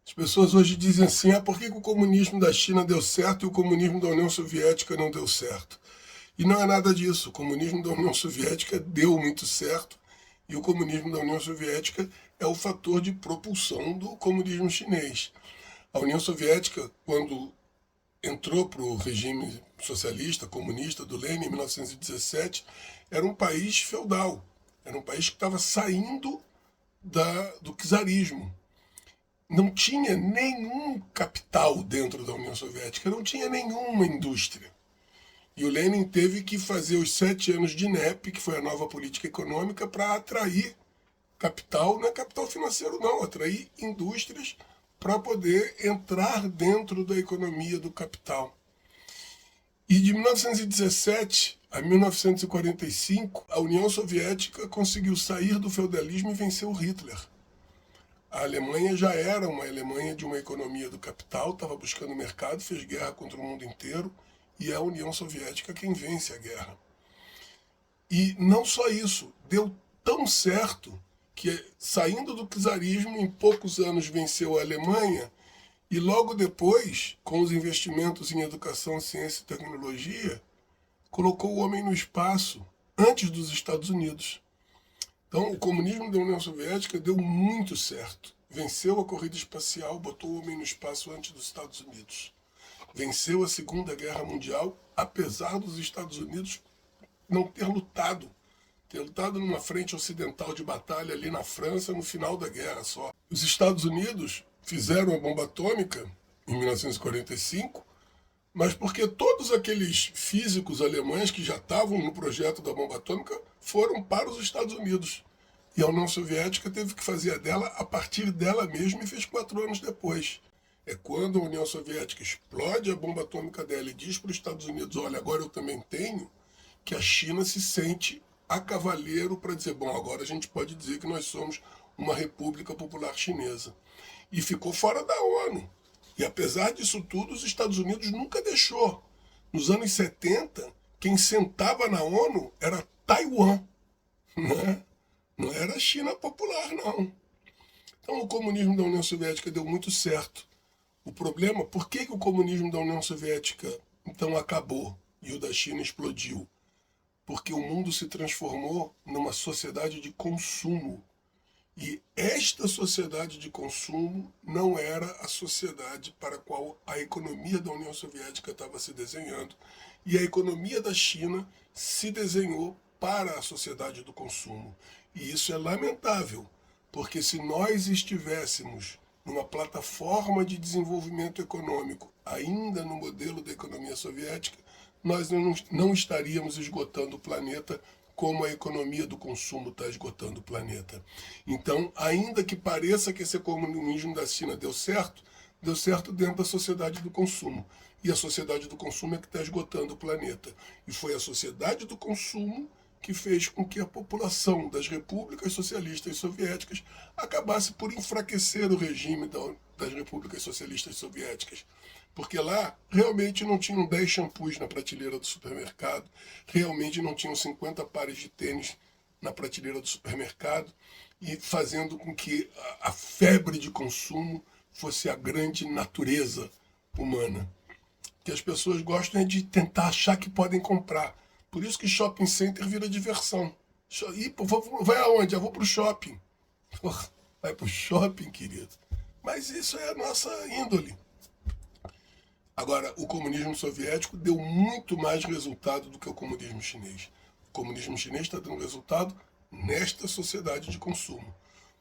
As pessoas hoje dizem assim, por que o comunismo da China deu certo e o comunismo da União Soviética não deu certo? E não é nada disso. O comunismo da União Soviética deu muito certo e o comunismo da União Soviética é o fator de propulsão do comunismo chinês. A União Soviética, quando entrou para o regime socialista, comunista do Lenin em 1917, era um país feudal. Era um país que estava saindo do czarismo. Não tinha nenhum capital dentro da União Soviética, não tinha nenhuma indústria. E o Lenin teve que fazer os 7 anos de NEP, que foi a nova política econômica, para atrair capital, não é capital financeiro não, atrair indústrias para poder entrar dentro da economia do capital. E de 1917 a 1945, a União Soviética conseguiu sair do feudalismo e venceu Hitler. A Alemanha já era uma Alemanha de uma economia do capital, estava buscando mercado, fez guerra contra o mundo inteiro, e é a União Soviética quem vence a guerra. E não só isso, deu tão certo que, saindo do czarismo, em poucos anos venceu a Alemanha, e logo depois, com os investimentos em educação, ciência e tecnologia, colocou o homem no espaço antes dos Estados Unidos. Então, o comunismo da União Soviética deu muito certo. Venceu a corrida espacial, botou o homem no espaço antes dos Estados Unidos. Venceu a Segunda Guerra Mundial, apesar dos Estados Unidos não ter lutado numa frente ocidental de batalha ali na França no final da guerra só. Os Estados Unidos fizeram a bomba atômica em 1945, mas porque todos aqueles físicos alemães que já estavam no projeto da bomba atômica foram para os Estados Unidos. E a União Soviética teve que fazer a dela a partir dela mesma e fez 4 anos depois. É quando a União Soviética explode a bomba atômica dela e diz para os Estados Unidos, olha, agora eu também tenho, que a China se sente a cavaleiro para dizer, bom, agora a gente pode dizer que nós somos uma república popular chinesa. E ficou fora da ONU. E apesar disso tudo, os Estados Unidos nunca deixou. Nos anos 70, quem sentava na ONU era Taiwan, né? Não era a China popular, não. Então o comunismo da União Soviética deu muito certo. O problema, por que o comunismo da União Soviética então acabou e o da China explodiu? Porque o mundo se transformou numa sociedade de consumo. E esta sociedade de consumo não era a sociedade para a qual a economia da União Soviética estava se desenhando. E a economia da China se desenhou para a sociedade do consumo. E isso é lamentável, porque se nós estivéssemos numa plataforma de desenvolvimento econômico, ainda no modelo da economia soviética, nós não estaríamos esgotando o planeta como a economia do consumo está esgotando o planeta. Então, ainda que pareça que esse comunismo da China deu certo dentro da sociedade do consumo. E a sociedade do consumo é que está esgotando o planeta. E foi a sociedade do consumo que fez com que a população das repúblicas socialistas soviéticas acabasse por enfraquecer o regime das repúblicas socialistas soviéticas. Porque lá realmente não tinham 10 shampoos na prateleira do supermercado, realmente não tinham 50 pares de tênis na prateleira do supermercado, e fazendo com que a febre de consumo fosse a grande natureza humana. Que as pessoas gostam de tentar achar que podem comprar. Por isso que shopping center vira diversão. E vai aonde? Eu vou pro shopping. Vai pro shopping, querido. Mas isso é a nossa índole. Agora, o comunismo soviético deu muito mais resultado do que o comunismo chinês. O comunismo chinês está dando resultado nesta sociedade de consumo.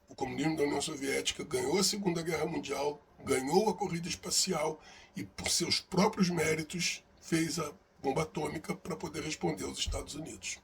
O comunismo da União Soviética ganhou a Segunda Guerra Mundial, ganhou a corrida espacial e, por seus próprios méritos, fez a bomba atômica para poder responder aos Estados Unidos.